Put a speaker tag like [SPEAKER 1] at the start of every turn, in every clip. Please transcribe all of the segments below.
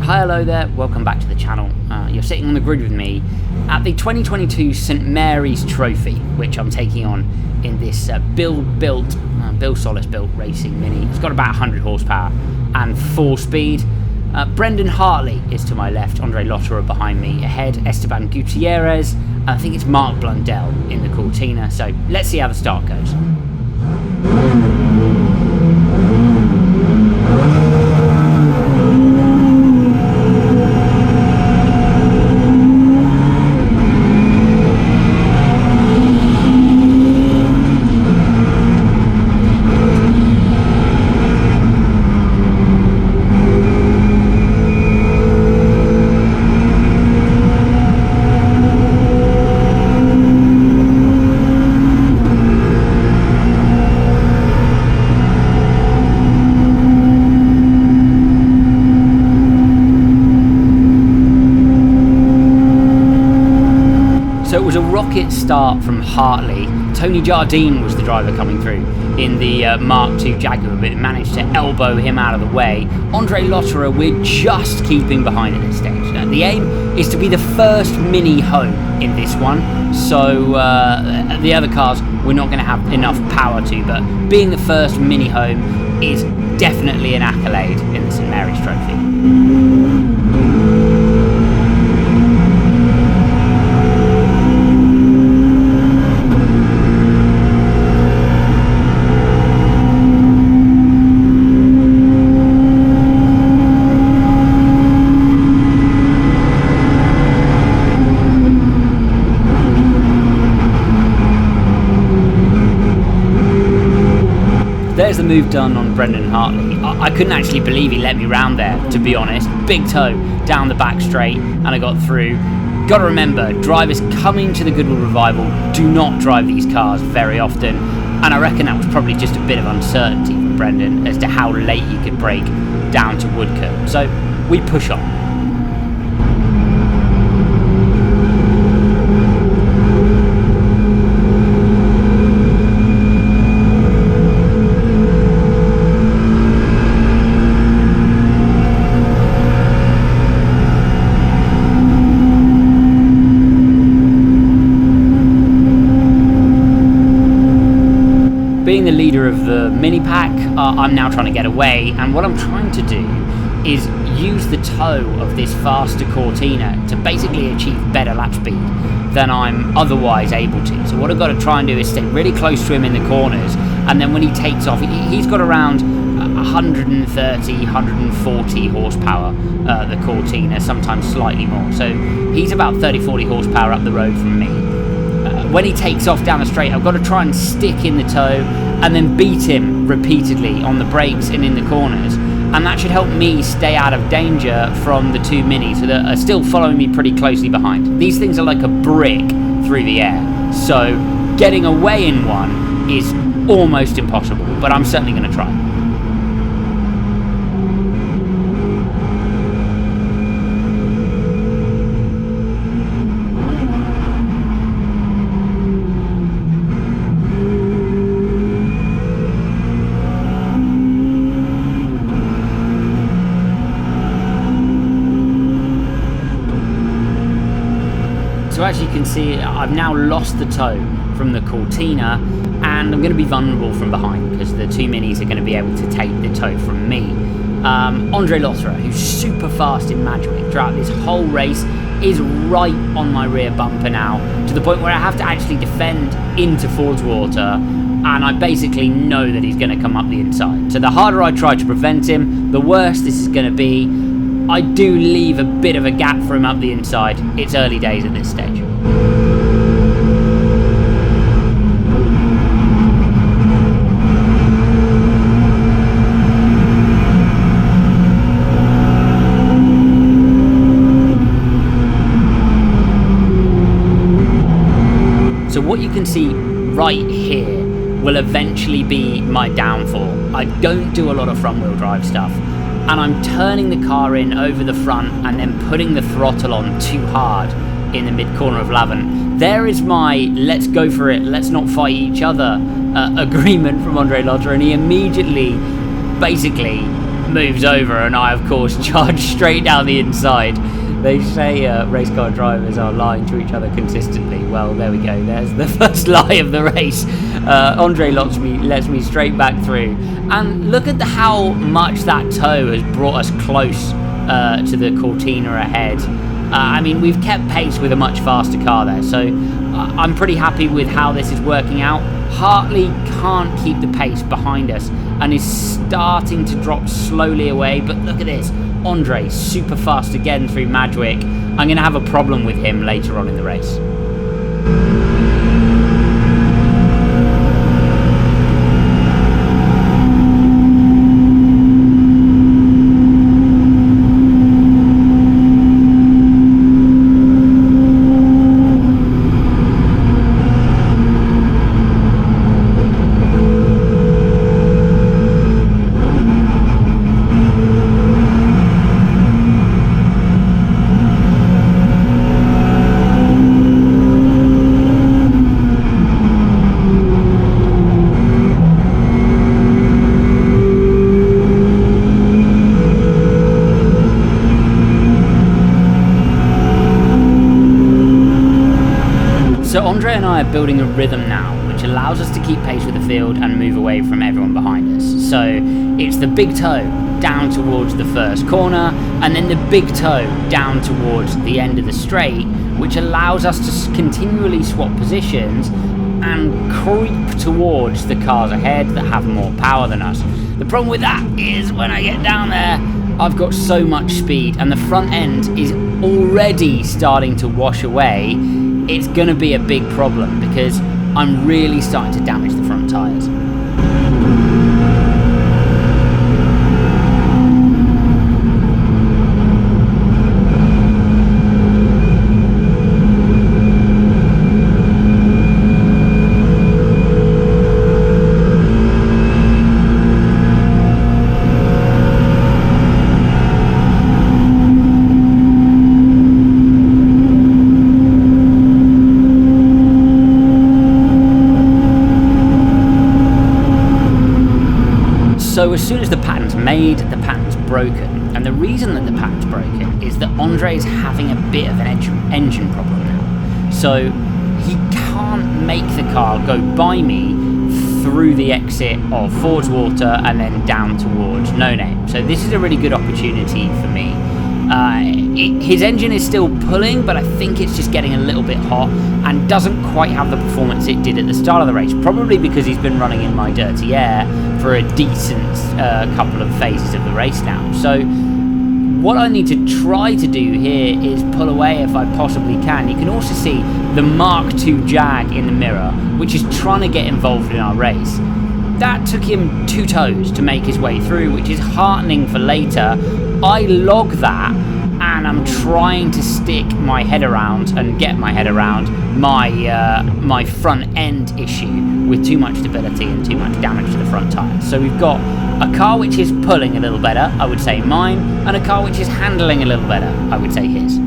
[SPEAKER 1] Hi, hello there, welcome back to the channel. You're sitting on the grid with me at the 2022 St Mary's Trophy, which I'm taking on in this Bill Solis built racing mini. It's got about 100 horsepower and 4 speed. Brendan Hartley is to my left, Andre Lotterer behind me, ahead Esteban Gutierrez, and I think it's Mark Brundle in the Cortina, so let's see how the start goes. So it was a rocket start from Hartley. Tony Jardine was the driver coming through in the Mark II Jaguar, but managed to elbow him out of the way. Andre Lotterer, we're just keeping behind at this stage. The aim is to be the first mini home in this one, so the other cars we're not going to have enough power to, but being the first mini home is definitely an accolade in the St Mary's Trophy. There's the move done on Brendan Hartley. I couldn't actually believe he let me round there, to be honest. Big toe down the back straight, and I got through. Got to remember, drivers coming to the Goodwood Revival do not drive these cars very often, and I reckon that was probably just a bit of uncertainty from Brendan as to how late he could brake down to Woodcote. So we push on. Being the leader of the mini pack, I'm now trying to get away, and what I'm trying to do is use the toe of this faster Cortina to basically achieve better lap speed than I'm otherwise able to. So what I've got to try and do is stay really close to him in the corners, and then when he takes off, he's got around 130, 140 horsepower, the Cortina, sometimes slightly more. So he's about 30, 40 horsepower up the road from me. When he takes off down the straight, I've got to try and stick in the toe and then beat him repeatedly on the brakes and in the corners, and that should help me stay out of danger from the two minis that are still following me pretty closely behind. These things are like a brick through the air, so getting away in one is almost impossible, but I'm certainly going to try. So as you can see, I've now lost the toe from the Cortina, and I'm going to be vulnerable from behind because the two minis are going to be able to take the toe from me. Andre Lotterer, who's super fast in Madrid throughout this whole race, is right on my rear bumper now, to the point where I have to actually defend into Ford's water, and I basically know that he's going to come up the inside. So the harder I try to prevent him, the worse this is going to be. I do leave a bit of a gap for him up the inside. It's early days at this stage. So what you can see right here will eventually be my downfall. I don't do a lot of front wheel drive stuff, and I'm turning the car in over the front and then putting the throttle on too hard in the mid-corner of Lavant. There is my let's go for it, let's not fight each other agreement from Andre Lotterer, and he immediately basically moves over, and I, of course, charge straight down the inside. They say race car drivers are lying to each other consistently. Well, there we go. There's the first lie of the race. Andre lets me straight back through. And look at how much that tow has brought us close to the Cortina ahead. I mean, we've kept pace with a much faster car there, so I'm pretty happy with how this is working out. Hartley can't keep the pace behind us and is starting to drop slowly away, but look at this. Andre super fast again through Madwick. I'm going to have a problem with him later on in the race. So Andre and I are building a rhythm now, which allows us to keep pace with the field and move away from everyone behind us. So it's the big toe down towards the first corner, and then the big toe down towards the end of the straight, which allows us to continually swap positions and creep towards the cars ahead that have more power than us. The problem with that is when I get down there, I've got so much speed and the front end is already starting to wash away. It's going to be a big problem because I'm really starting to damage the front tyres. So as soon as the pattern's made, the pattern's broken. And the reason that the pattern's broken is that Andre is having a bit of an engine problem now. So he can't make the car go by me through the exit of Ford's Water and then down towards No Name. So this is a really good opportunity for me. His engine is still pulling, but I think it's just getting a little bit hot and doesn't quite have the performance it did at the start of the race, probably because he's been running in my dirty air for a decent couple of phases of the race now. So what I need to try to do here is pull away if I possibly can. You can also see the Mark II Jag in the mirror, which is trying to get involved in our race. That took him 2 toes to make his way through, which is heartening for later. I log that, and I'm trying to stick my head around and get my head around my front end issue with too much stability and too much damage to the front tyres. So we've got a car which is pulling a little better, I would say mine, and a car which is handling a little better, I would say his.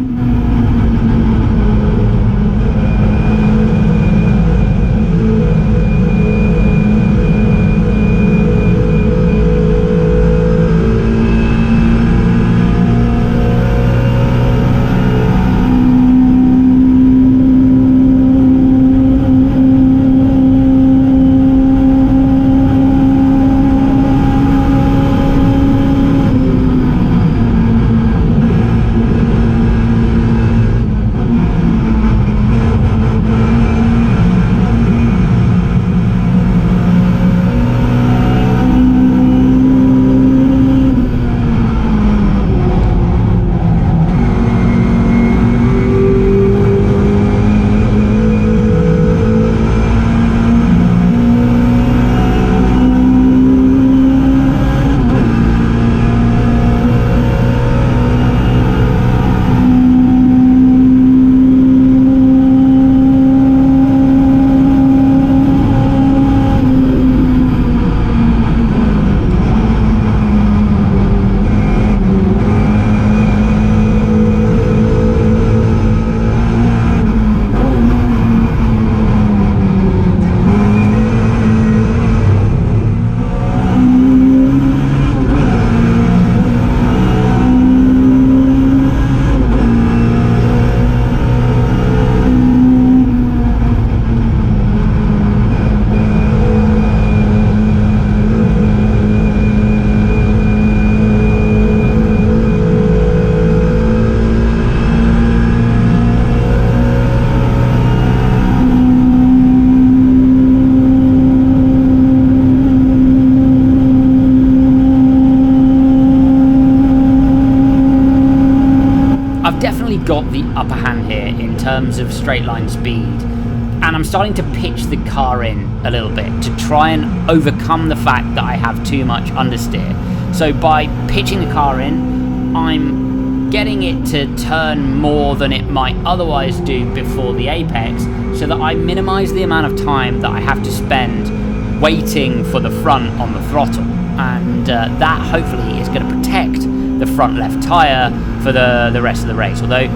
[SPEAKER 1] I've definitely got the upper hand here in terms of straight line speed, and I'm starting to pitch the car in a little bit to try and overcome the fact that I have too much understeer. So by pitching the car in, I'm getting it to turn more than it might otherwise do before the apex, so that I minimise the amount of time that I have to spend waiting for the front on the throttle, and that hopefully is going to protect the front left tyre for the rest of the race, although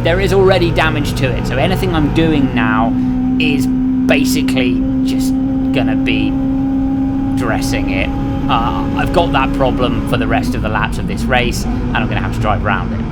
[SPEAKER 1] there is already damage to it, so anything I'm doing now is basically just going to be dressing it. I've got that problem for the rest of the laps of this race, and I'm going to have to drive around it.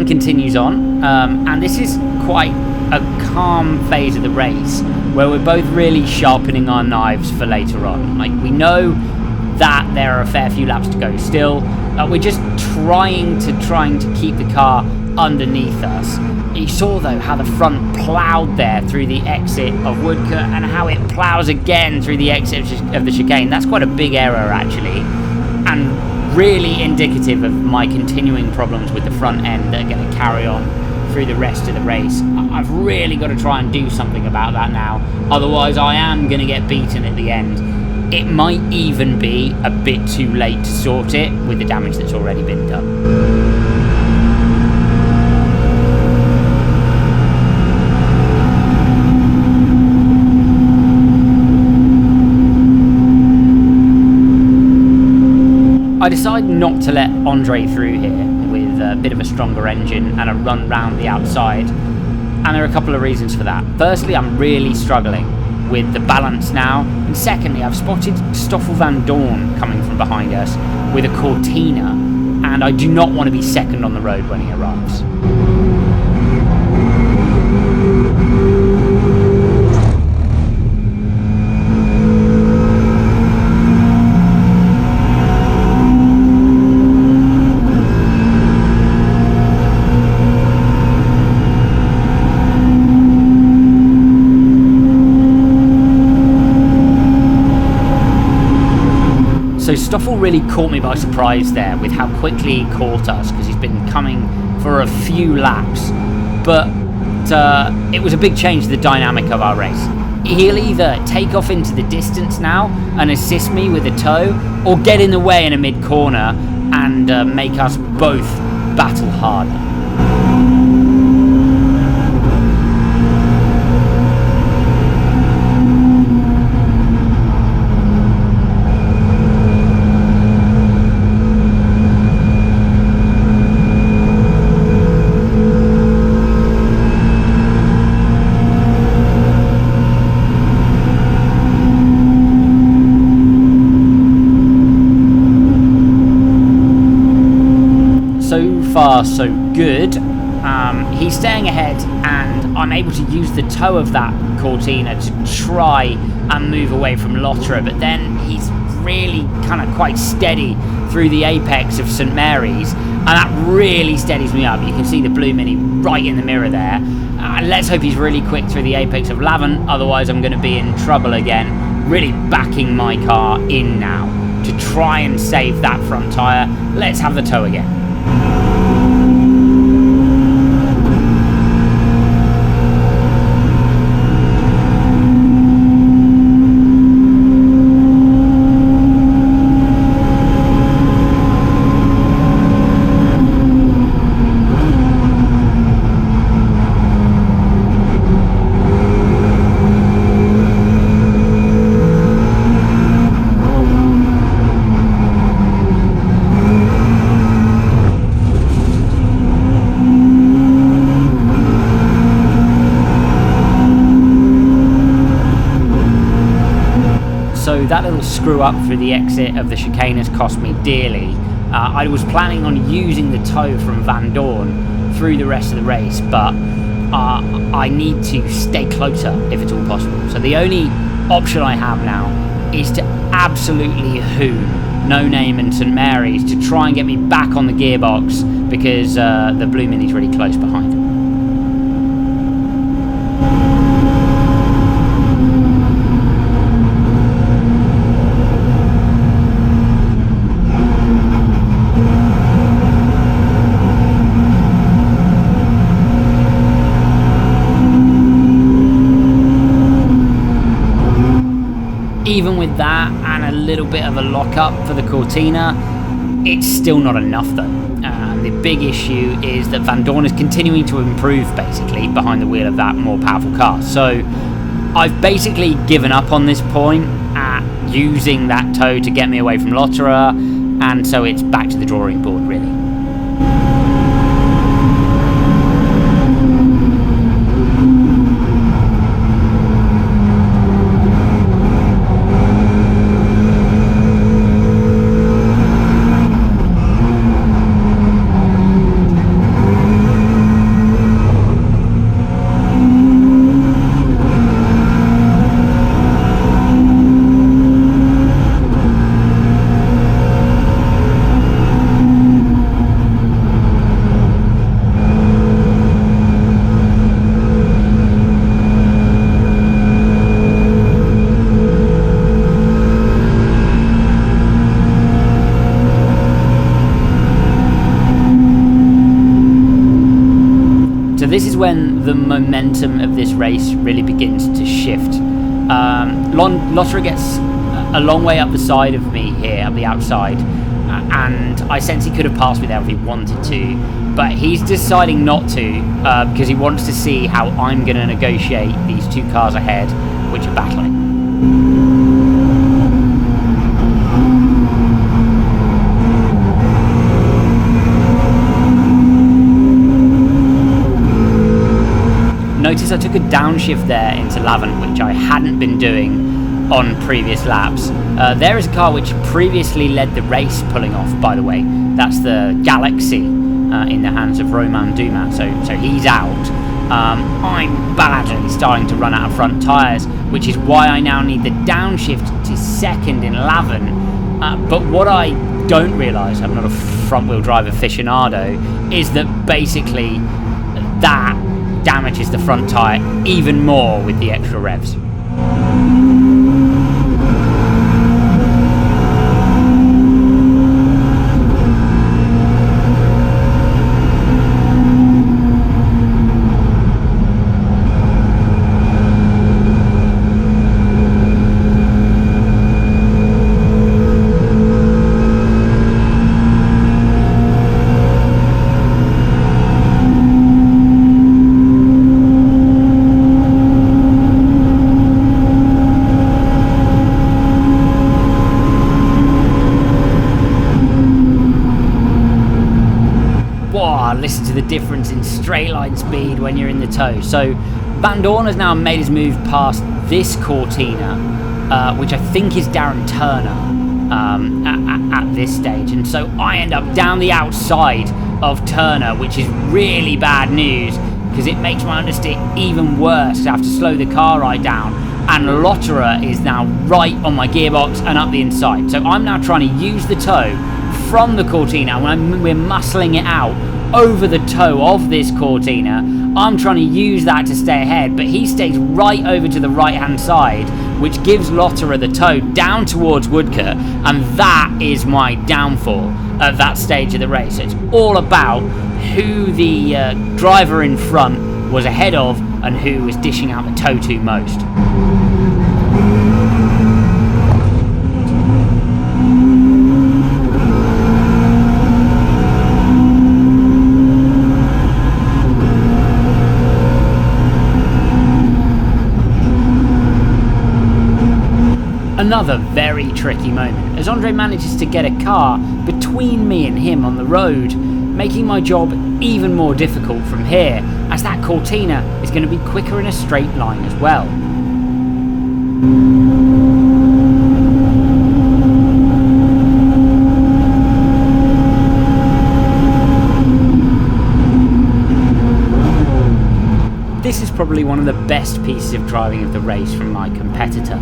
[SPEAKER 1] Continues on, and this is quite a calm phase of the race where we're both really sharpening our knives for later on. Like, we know that there are a fair few laps to go still. We're just trying to keep the car underneath us. You saw though how the front ploughed there through the exit of Woodcote, and how it ploughs again through the exit of the chicane. That's quite a big error actually, and really indicative of my continuing problems with the front end that are going to carry on through the rest of the race. I've really got to try and do something about that now, otherwise I am going to get beaten at the end. It might even be a bit too late to sort it with the damage that's already been done. I decide not to let Andre through here with a bit of a stronger engine and a run round the outside, and there are a couple of reasons for that. Firstly, I'm really struggling with the balance now, and secondly, I've spotted Stoffel van Dorn coming from behind us with a Cortina, and I do not want to be second on the road when he arrives. So Stoffel really caught me by surprise there with how quickly he caught us, because he's been coming for a few laps, but it was a big change to the dynamic of our race. He'll either take off into the distance now and assist me with a tow, or get in the way in a mid-corner and make us both battle harder. Far so good. He's staying ahead, and I'm able to use the toe of that Cortina to try and move away from Lotterer, but then he's really kind of quite steady through the apex of St Mary's, and that really steadies me up. You can see the blue Mini right in the mirror there. Let's hope he's really quick through the apex of Lavant, otherwise I'm going to be in trouble again. really backing my car in now to try and save that front tyre. Let's have the tow again. So that little screw up through the exit of the chicane has cost me dearly. I was planning on using the tow from Van Dorn through the rest of the race, but I need to stay closer if it's all possible. So the only option I have now is to absolutely hoon No Name and St Mary's to try and get me back on the gearbox, because the Blue Mini's really close behind. Even with that and a little bit of a lock-up for the Cortina, it's still not enough though. The big issue is that Van Dorn is continuing to improve basically behind the wheel of that more powerful car. So I've basically given up on this point at using that tow to get me away from Lotterer, and so it's back to the drawing board really. This is when the momentum of this race really begins to shift. Lotterer gets a long way up the side of me here, up the outside, and I sense he could have passed me there if he wanted to, but he's deciding not to because he wants to see how I'm going to negotiate these two cars ahead, which are battling. Notice I took a downshift there into Lavant, which I hadn't been doing on previous laps. There is a car which previously led the race pulling off, by the way. That's the Galaxy in the hands of Romain Dumas, so he's out. I'm badly starting to run out of front tyres, which is why I now need the downshift to second in Lavant. But what I don't realise, I'm not a front-wheel drive aficionado, is that basically that damages the front tyre even more with the extra revs. Listen to the difference in straight line speed when you're in the tow. So Van Dorn has now made his move past this Cortina, which I think is Darren Turner at this stage, and so I end up down the outside of Turner, which is really bad news because it makes my understeer even worse. I have to slow the car right down, and Lotterer is now right on my gearbox and up the inside. So I'm now trying to use the tow from the Cortina when we're muscling it out over the toe of this Cortina. I'm trying to use that to stay ahead, but he stays right over to the right hand side, which gives Lotterer the toe down towards Woodcote, and that is my downfall at that stage of the race. It's all about who the driver in front was ahead of and who was dishing out the toe to most. Another very tricky moment as Andre manages to get a car between me and him on the road, making my job even more difficult from here, as that Cortina is going to be quicker in a straight line as well. This is probably one of the best pieces of driving of the race from my competitor.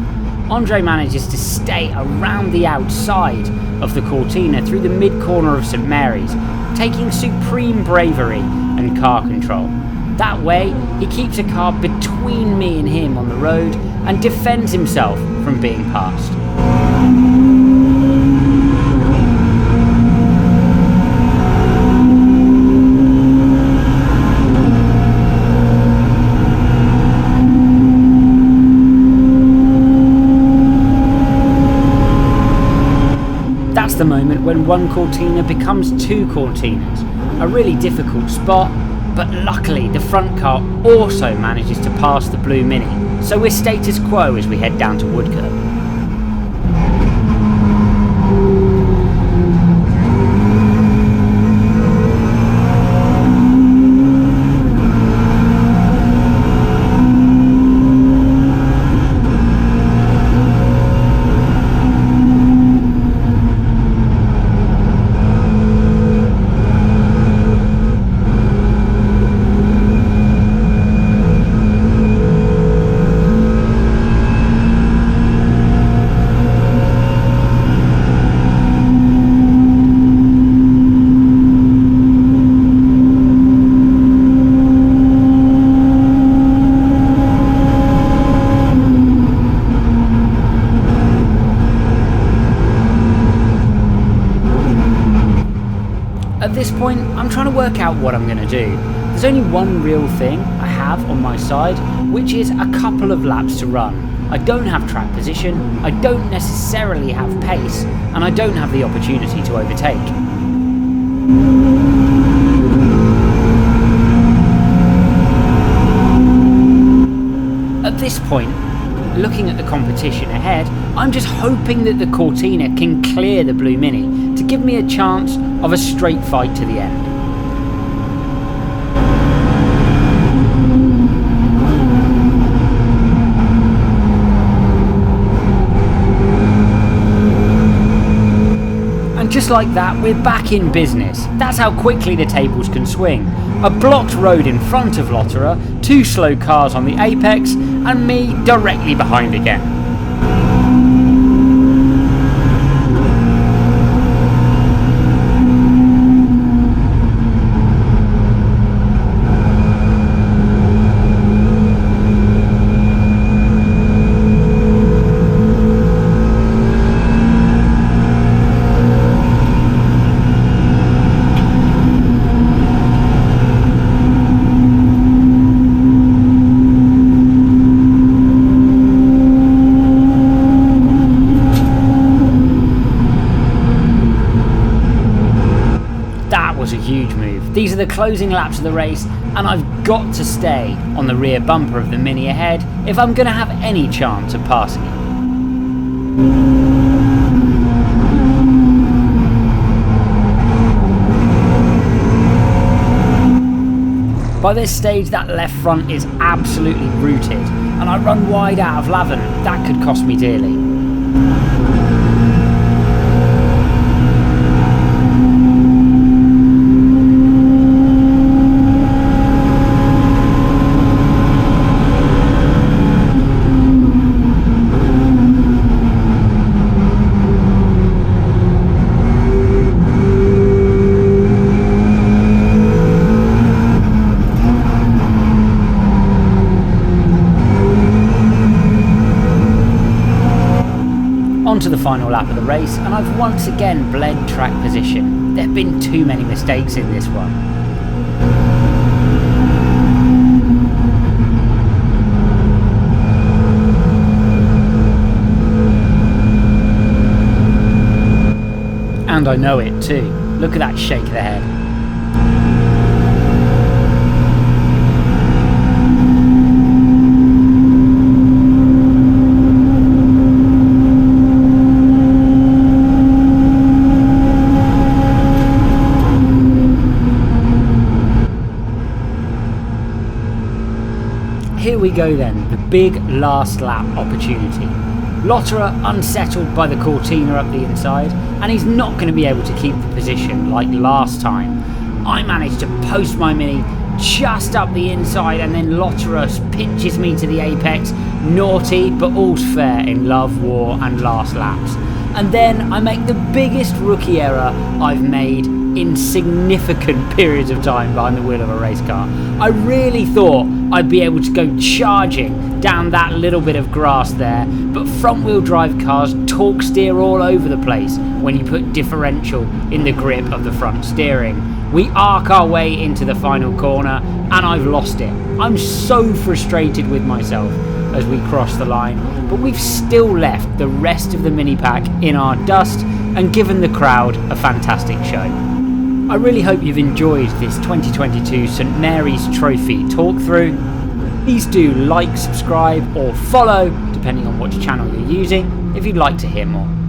[SPEAKER 1] Andre manages to stay around the outside of the Cortina through the mid-corner of St Mary's, taking supreme bravery and car control. That way, he keeps a car between me and him on the road and defends himself from being passed. That's the moment when one Cortina becomes two Cortinas. A really difficult spot, but luckily the front car also manages to pass the blue Mini, so we're status quo as we head down to Woodcote. At this point, I'm trying to work out what I'm going to do. There's only one real thing I have on my side, which is a couple of laps to run. I don't have track position, I don't necessarily have pace, and I don't have the opportunity to overtake. At this point, looking at the competition ahead, I'm just hoping that the Cortina can clear the Blue Mini to give me a chance of a straight fight to the end. And just like that, we're back in business. That's how quickly the tables can swing. A blocked road in front of Lotterer, two slow cars on the apex, and me directly behind again. Was a huge move. These are the closing laps of the race, and I've got to stay on the rear bumper of the Mini ahead if I'm going to have any chance of passing it. By this stage, that left front is absolutely rooted, and I run wide out of Lavin. That could cost me dearly. On to the final lap of the race, and I've once again bled track position. There have been too many mistakes in this one. And I know it too. Look at that shake of the head. Here we go then, the big last lap opportunity. Lotterer unsettled by the Cortina up the inside, and he's not going to be able to keep the position like last time. I managed to post my Mini just up the inside, and then Lotterer pinches me to the apex. Naughty, but all's fair in love, war and last laps. And then I make the biggest rookie error I've made in significant periods of time behind the wheel of a race car. I really thought I'd be able to go charging down that little bit of grass there, but front wheel drive cars torque steer all over the place when you put differential in the grip of the front steering. We arc our way into the final corner and I've lost it. I'm so frustrated with myself as we cross the line, but we've still left the rest of the mini pack in our dust and given the crowd a fantastic show. I really hope you've enjoyed this 2022 St Mary's Trophy talk through. Please do like, subscribe or follow, depending on which channel you're using, if you'd like to hear more.